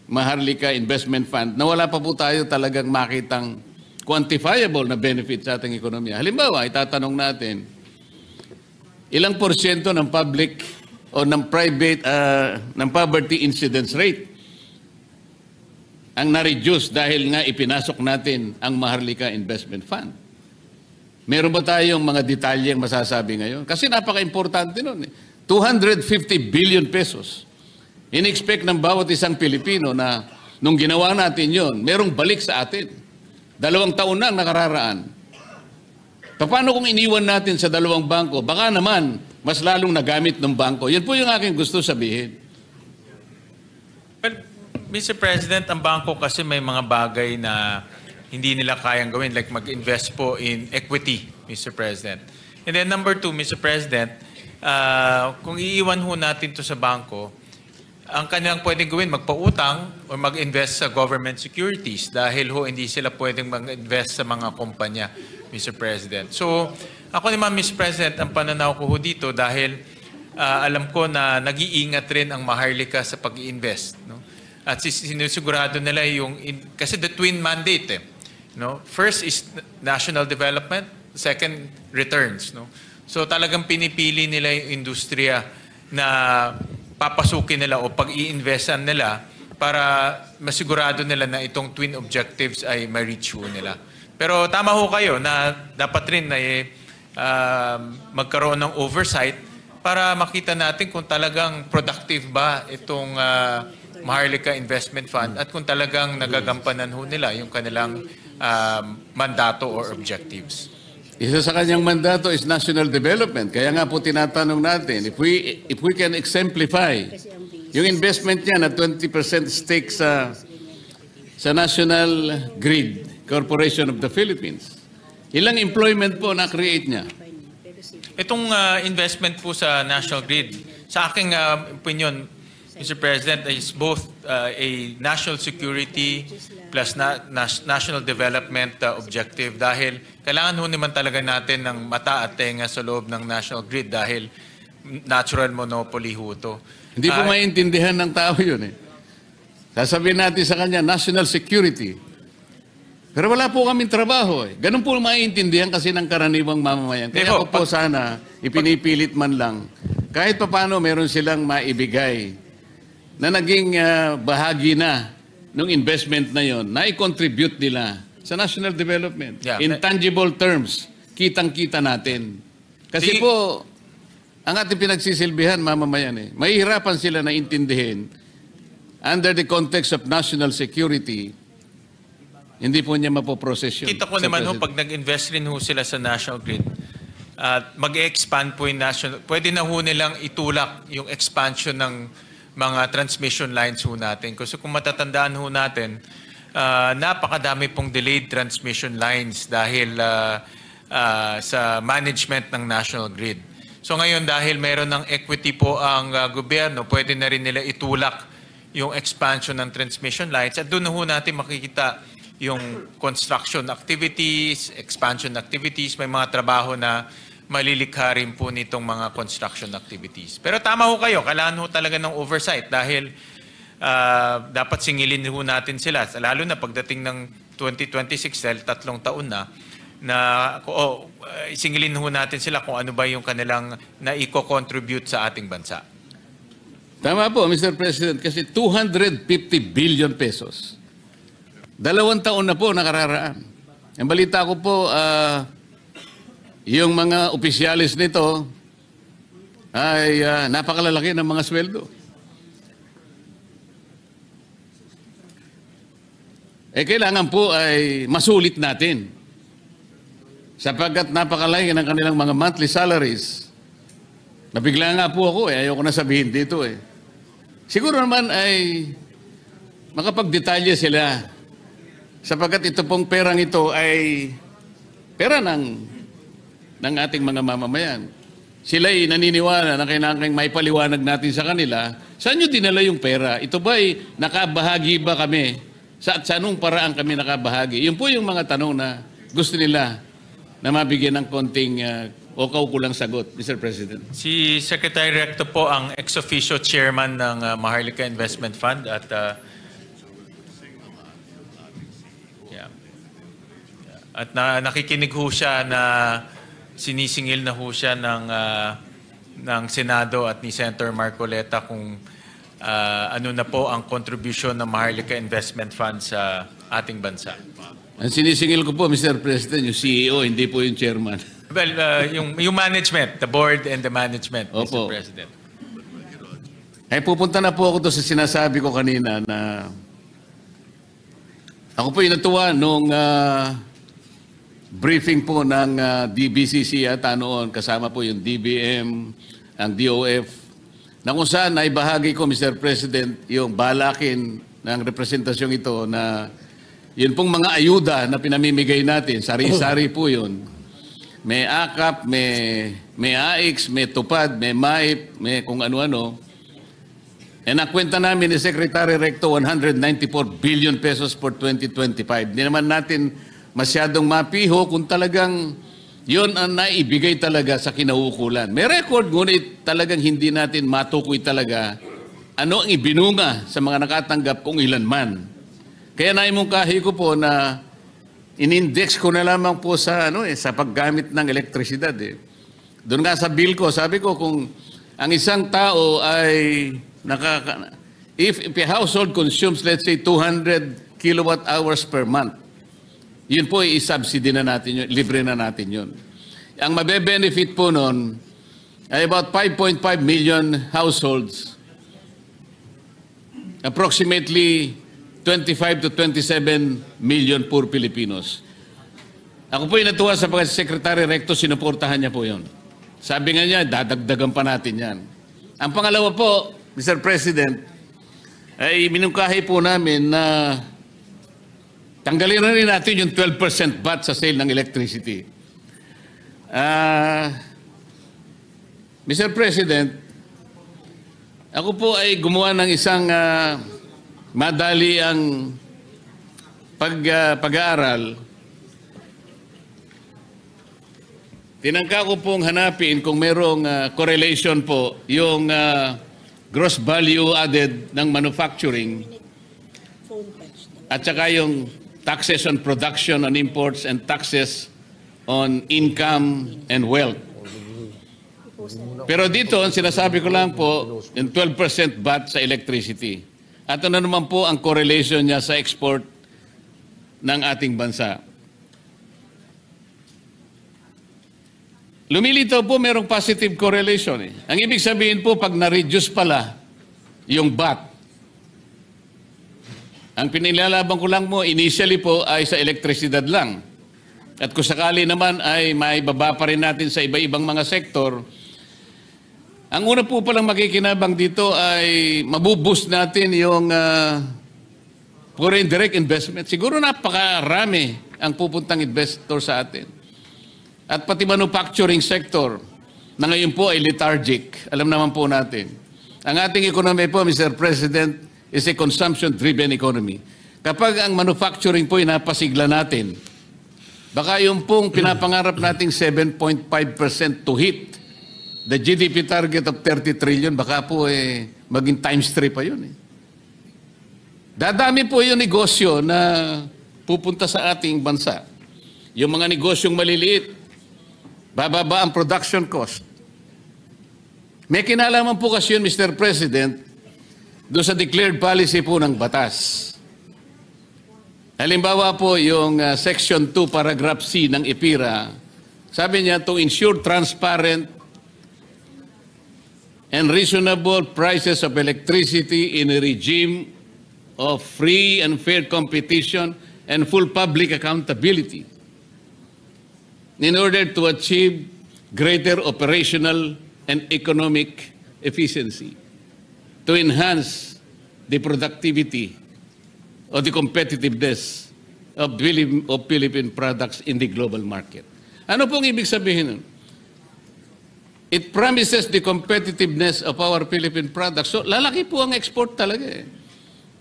Maharlika Investment Fund na wala pa po tayo talagang makitang quantifiable na benefit sa ating ekonomiya. Halimbawa, itatanong natin, ilang porsyento ng public o ng private, ng poverty incidence rate ang na-reduce dahil nga ipinasok natin ang Maharlika Investment Fund? Meron ba tayong mga detalyeng masasabi ngayon? Kasi napaka-importante nun. 250 billion pesos. In-expect ng bawat isang Pilipino na nung ginawa natin yon, merong balik sa atin. 2 taon na ang nakararaan. Paano kung iniwan natin sa 2 bangko? Baka naman, mas lalong nagamit ng bangko. Yan po yung aking gusto sabihin. Well, Mr. President, ang bangko kasi may mga bagay na hindi nila kayang gawin, like mag-invest po in equity, Mr. President. And then number 2, Mr. President, kung iiwan ho natin to sa bangko, ang kanilang pwedeng gawin, magpautang o mag-invest sa government securities dahil ho hindi sila pwedeng mag-invest sa mga kumpanya, Mr. President. So, ako naman, Mr. President, ang pananaw ko ho dito dahil alam ko na nag-iingat rin ang Maharlika sa pag-i-invest. No? At sinusigurado nila yung, kasi the twin mandate, no? First is national development, second, returns. No? So talagang pinipili nila yung industriya na papasukin nila o pag-i-investan nila para masigurado nila na itong twin objectives ay ma-reach nila. Pero tama ho kayo na dapat rin na magkaroon ng oversight para makita natin kung talagang productive ba itong Maharlika Investment Fund at kung talagang nagagampanan ho nila yung kanilang mandato or objectives. Isa sa kanyang mandato is national development. Kaya nga po tinatanong natin, if we can exemplify yung investment niya na 20% stake sa National Grid Corporation of the Philippines, ilang employment po na-create niya? Itong investment po sa National Grid, sa aking opinion, Mr. President, is both a national security plus national development objective dahil kailangan ho naman talaga natin ng mata at tenga sa loob ng National Grid dahil natural monopoly ho ito. Hindi po maintindihan ng tao yun eh. Sasabihin natin sa kanya, national security. Pero wala po kaming trabaho eh. Ganun po maintindihan kasi ng karaniwang mamamayan. Kaya po sana, ipinipilit man lang, kahit paano meron silang maibigay na naging bahagi na ng investment na yon, na i-contribute nila sa national development. Yeah, in tangible terms, kitang-kita natin. Kasi po, ang ating pinagsisilbihan, mamamayan eh, mahihirapan sila na intindihin under the context of national security, hindi po niya mapoprocess yun. Kita ko naman ho, pag nag-invest rin ho sila sa National Grid, at mag-expand po yung national, pwede na ho nilang itulak yung expansion ng mga transmission lines ho natin. Kasi kung matatandaan ho natin, napakadami pong delayed transmission lines dahil sa management ng National Grid. So ngayon dahil meron ng equity po ang gobyerno, pwede na rin nila itulak yung expansion ng transmission lines at doon ho natin makikita yung construction activities, expansion activities, may mga trabaho na malilikha rin po nitong mga construction activities. Pero tama ho kayo, kailangan ho talaga ng oversight dahil dapat singilin ho natin sila. Lalo na pagdating ng 2026, dahil 3 taon na singilin ho natin sila kung ano ba yung kanilang na-eco-contribute sa ating bansa. Tama po, Mr. President, kasi 250 billion pesos. 2 taon na po nakararaan. Ang balita ko po, yung mga opisyalis nito ay napakalalaki ng mga sweldo. Kailangan po ay masulit natin. Sapagkat napakalaki ng kanilang mga monthly salaries. Nabigla nga po ako ayoko na sabihin dito eh. Siguro naman ay makapagdetalye sila. Sapagkat ito pong perang ito ay pera ng ating mga mamamayan. Sila'y naniniwala na kailangan maipaliwanag natin sa kanila, saan nyo dinala yung pera? Ito ba'y nakabahagi ba kami? Sa anong paraan kami nakabahagi? Yun po yung mga tanong na gusto nila na mabigyan ng konting o kaukulang sagot, Mr. President. Si Secretary Recto po ang ex-officio chairman ng Maharlika Investment Fund at nakikinig ho siya na sinisingil na ho siya ng Senado at ni Senator Marcoleta kung ano na po ang contribution ng Maharlika Investment Fund sa ating bansa. Ang sinisingil ko po, Mr. President, yung CEO, hindi po yung chairman. Well, yung management, the board and the management, Opo. Mr. President. Pupunta na po ako doon sa sinasabi ko kanina na ako po yung natuwa nung briefing po ng DBCC ata noon, kasama po yung DBM, ang DOF, na kung saan ay bahagi ko, Mr. President, yung balakin ng representasyong ito na yun pong mga ayuda na pinamimigay natin, sari-sari po yun. May AKAP, may AIX, may TUPAD, may MAIP, may kung ano-ano. Nakwenta namin ni Secretary Recto 194 billion pesos for 2025. Hindi naman natin masyadong mapiho kung talagang yun ang naibigay talaga sa kinauukulan. May record, ngunit talagang hindi natin matukoy talaga ano ang ibinunga sa mga nakatanggap kung ilan man. Kaya naimungkahi ko po na in-index ko na lamang po sa, sa paggamit ng elektrisidad. Doon nga sa bill ko, sabi ko kung ang isang tao ay if a household consumes, let's say, 200 kilowatt hours per month, yun po i-subsidy na natin yun, libre na natin yun. ang mabe-benefit po nun ay about 5.5 million households, approximately 25 to 27 million poor Filipinos. Ako po natuwa sa Secretary Recto, sinuportahan niya po yun. Sabi nga niya, dadagdagan pa natin yan. Ang pangalawa po, Mr. President, ay minungkahi po namin na tanggalin na rin natin yung 12% VAT sa sale ng electricity. Mr. President, ako po ay gumawa ng isang madali ang pag-aaral. Tinangka ko pong hanapin kung merong correlation po yung gross value added ng manufacturing at saka yung taxes on production on imports and taxes on income and wealth. Pero dito, ang sinasabi ko lang po, yung 12% VAT sa electricity. At ano naman po ang correlation niya sa export ng ating bansa. Lumilitaw po merong positive correlation. Ang ibig sabihin po, pag na-reduce pala yung VAT, ang pinilalaban ko lang mo, initially po ay sa elektrisidad lang. At kung sakali naman ay may baba pa rin natin sa iba-ibang mga sektor, ang una po palang makikinabang dito ay mabuboost natin yung foreign direct investment. Siguro napakarami ang pupuntang investor sa atin. At pati manufacturing sector na ngayon po ay lethargic. Alam naman po natin. Ang ating economy po, Mr. President, is a consumption-driven economy. Kapag ang manufacturing po ay napasigla natin, baka yung pong pinapangarap nating 7.5% to hit the GDP target of 30 trillion, baka po maging times 3 pa yun. Dadami po yung negosyo na pupunta sa ating bansa. Yung mga negosyong maliliit, bababa ang production cost. May kinalaman po kasi yun, Mr. President, doon sa declared policy po ng batas. Halimbawa po yung Section 2, Paragraph C ng IPIRA, sabi niya, to ensure transparent and reasonable prices of electricity in a regime of free and fair competition and full public accountability in order to achieve greater operational and economic efficiency, to enhance the productivity or the competitiveness of Philippine products in the global market. Ano pong ibig sabihin nun? It promises the competitiveness of our Philippine products. So lalaki po ang export talaga eh.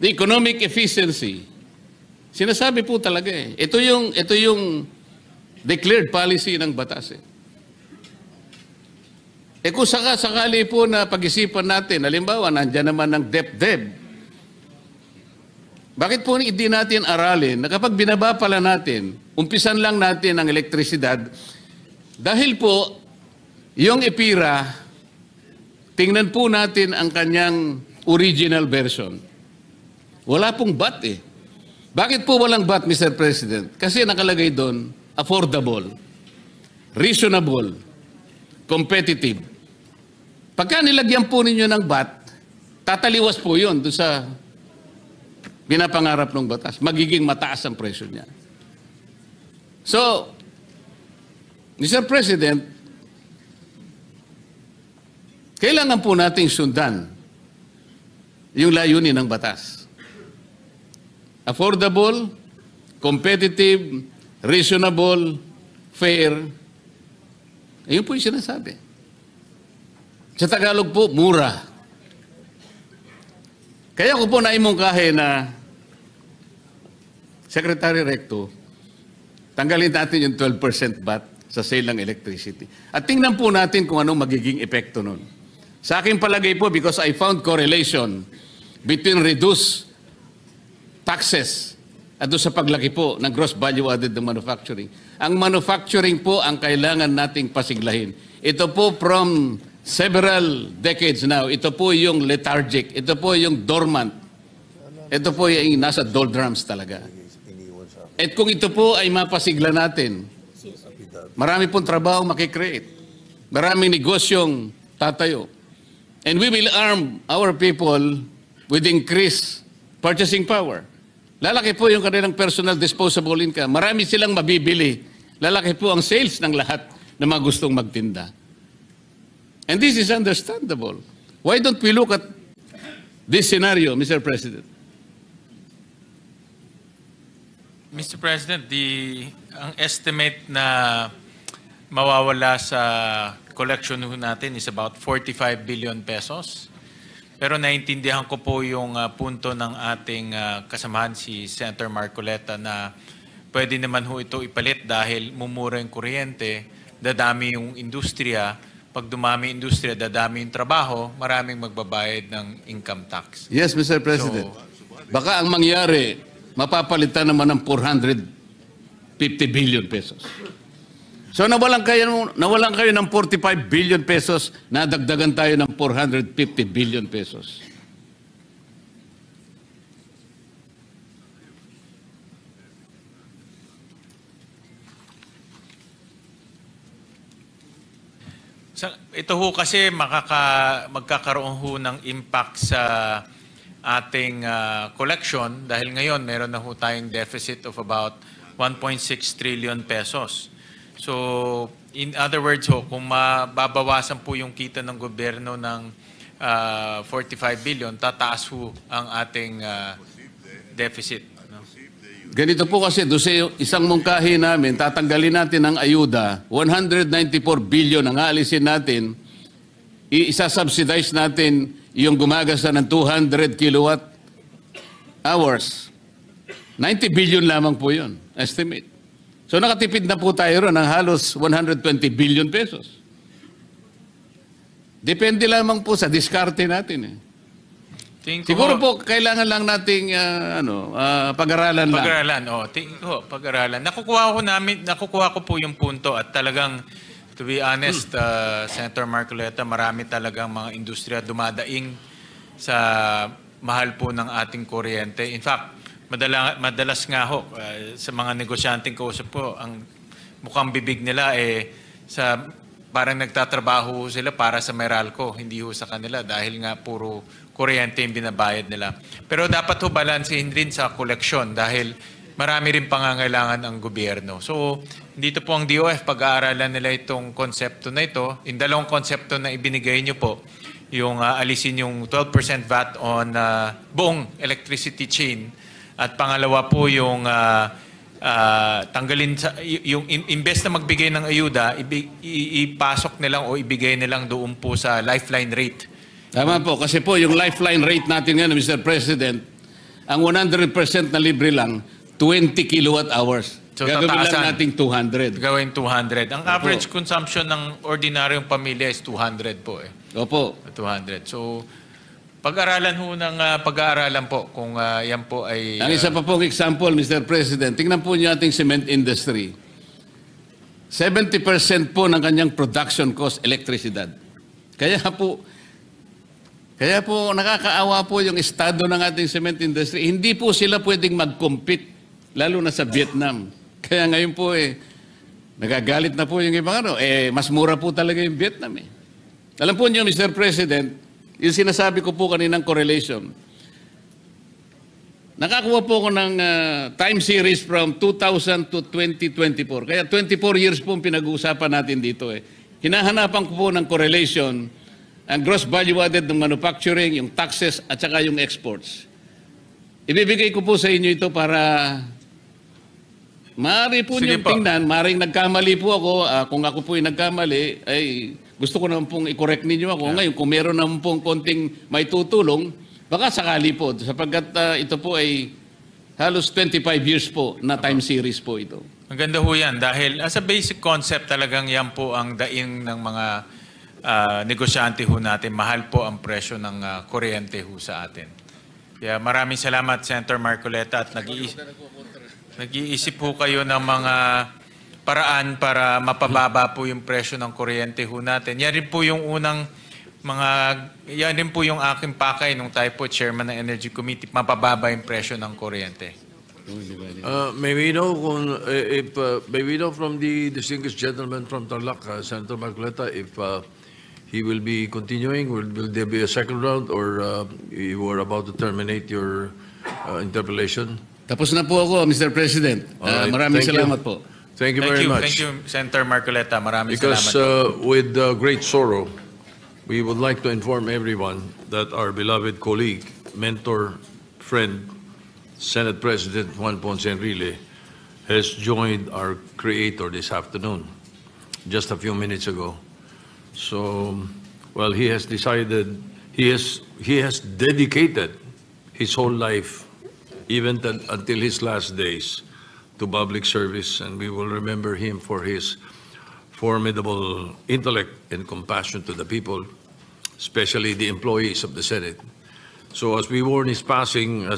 The economic efficiency. Sinasabi po talaga eh. Ito yung declared policy ng batas eh. Kung sakali po na pag-isipan natin, halimbawa, nandyan naman ng DepDep. Bakit po hindi natin aralin na kapag binaba pala natin, umpisan lang natin ang elektrisidad, dahil po, yung IPIRA, tingnan po natin ang kanyang original version. Wala pong VAT eh. Bakit po walang VAT, Mr. President? Kasi nakalagay doon, affordable, reasonable, competitive. Pagka nilagyan po ninyo ng VAT, tataliwas po yun doon sa binapangarap ng batas. Magiging mataas ang presyo niya. So, Mr. President, kailangan po nating sundan yung layunin ng batas. Affordable, competitive, reasonable, fair. Ayun po yung sinasabi. Sa Tagalog po, mura. Kaya ko po naimungkahi na Secretary Recto, tanggalin natin yung 12% VAT sa sale ng electricity. At tingnan po natin kung anong magiging epekto nun. Sa aking palagay po, because I found correlation between reduced taxes at doon sa paglaki po ng gross value added ng manufacturing. Ang manufacturing po ang kailangan nating pasiglahin. Ito po from several decades now, ito po yung lethargic, ito po yung dormant, ito po yung nasa doldrums talaga. At kung ito po ay mapasigla natin, Marami pong trabaho makikreate. Maraming negosyong tatayo. And we will arm our people with increased purchasing power. Lalaki po yung kanilang personal disposable income. Marami silang mabibili. Lalaki po ang sales ng lahat na mga gustong magtinda. And this is understandable. Why don't we look at this scenario, Mr. President? Mr. President, ang estimate na mawawala sa collection natin is about 45 billion pesos. Pero naintindihan ko po yung punto ng ating kasamahan si Senator Marcoleta na pwede naman ho ito ipalit dahil mumura yung kuryente, dadami yung industriya. Pag dumami yung industriya, dadami yung trabaho, maraming magbabayad ng income tax. Yes, Mr. President. Baka ang mangyari, mapapalitan naman ng 450 billion pesos. So nawalan kayo ng 45 billion pesos, nadagdagan tayo ng 450 billion pesos. Ito ho kasi magkakaroon ho ng impact sa ating collection dahil ngayon meron na ho tayong deficit of about 1.6 trillion pesos. So, in other words ho, kung mababawasan po yung kita ng gobyerno ng 45 billion, tataas ho ang ating deficit. No? Ganito po kasi, doon sa isang mungkahi namin, tatanggalin natin ang ayuda, 194 billion ang aalisin natin, isa-subsidize natin yung gumagasa ng 200 kilowatt hours. 90 billion lamang po yun, estimate. So nakatipid na po tayo ron ng halos 120 billion pesos. Depende lamang po sa diskarte natin. Siguro po kailangan lang nating pag-aralan lang. Pag-aralan, tingin ko, pag-aralan. Nakukuha ko po yung punto at talagang, to be honest, Senator Marcoleta, marami talagang mga industriya dumadaing sa mahal po ng ating kuryente. In fact, madalas nga ho, sa mga negosyanteng kausap ko, ang mukhang bibig nila parang nagtatrabaho sila para sa Meralco, hindi ho sa kanila dahil nga puro kuryente yung binabayad nila. Pero dapat ho balansehin rin sa koleksyon dahil marami rin pangangailangan ang gobyerno. So, dito po ang DOF, pag-aaralan nila itong konsepto na ito. Yung dalawang konsepto na ibinigay nyo po, yung alisin yung 12% VAT on buong electricity chain. At pangalawa po yung tanggalin yung imbes na magbigay ng ayuda, ipasok nilang o ibigay nilang doon po sa lifeline rate. Tama po, kasi po yung lifeline rate natin ngayon, Mr. President, ang 100% na libre lang, 20 kilowatt hours. So, gagawin lang nating 200. Gawin 200. Ang average consumption ng ordinaryong pamilya is 200 po eh. Opo. 200. So, pag-aralan ho ng pag-aaralan po kung yan po ay... Ang isa pa pong example, Mr. President, tingnan po niyo ating cement industry. 70% po ng kanyang production cost, elektrisidad. Kaya po nakakaawa po yung estado ng ating cement industry. Hindi po sila pwedeng mag-compete, lalo na sa Vietnam. Kaya ngayon po nagagalit na po yung ibang mas mura po talaga yung Vietnam Alam po niyo, Mr. President, yung sinasabi ko po kaninang correlation. Nakakuha po ko ng time series from 2000 to 2024. Kaya 24 years po ang pinag-uusapan natin dito Hinahanapan ko po ng correlation ang gross value added ng manufacturing, yung taxes at saka yung exports. Ibibigay ko po sa inyo ito para maaari po niyong tingnan, maaring nagkamali po ako, kung ako po ay nagkamali, ay gusto ko naman pong i-correct ninyo ako. Ngayon, kung meron naman pong konting may tutulong, baka sakali po, sapagkat ito po ay halos 25 years po na time series po ito. Maganda ho yan dahil as a basic concept talagang yan po ang daing ng mga negosyante ho natin. Mahal po ang presyo ng kuryente ho sa atin. Kaya maraming salamat, Senator Marcoleta, at nag-iisip po kayo ng mga paraan para mapababa po yung presyo ng kuryente ho natin. Yan rin po yung yan rin po yung aking pakay nung tayo po, Chairman ng Energy Committee, mapababa yung presyo ng kuryente. May we know may we know from the distinguished gentleman from Tarlac, Senator Marcoleta, if he will be continuing? Will there be a second round, or you were about to terminate your interpellation? Tapos na po ako, Mr. President. Alright, Maraming thank you. salamat po. Thank you very much. Thank you, Senator Marcoleta. Maraming Because salamat. with great sorrow, we would like to inform everyone that our beloved colleague, mentor, friend, Senate President Juan Ponce Enrile has joined our creator this afternoon, just a few minutes ago. So, well, he has decided, he has dedicated his whole life, even until his last days, to public service, and we will remember him for his formidable intellect and compassion to the people, especially the employees of the Senate. So as we mourn his passing,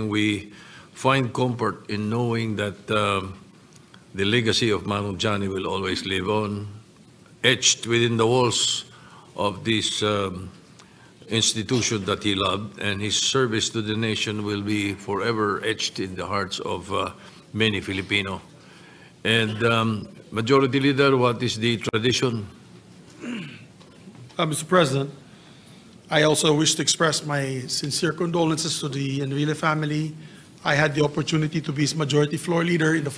we find comfort in knowing that the legacy of Manong Johnny will always live on, etched within the walls of this institution that he loved, and his service to the nation will be forever etched in the hearts of many Filipino. And Majority Leader, what is the tradition? Mr. President, I also wish to express my sincere condolences to the Enrile family. I had the opportunity to be his majority floor leader in the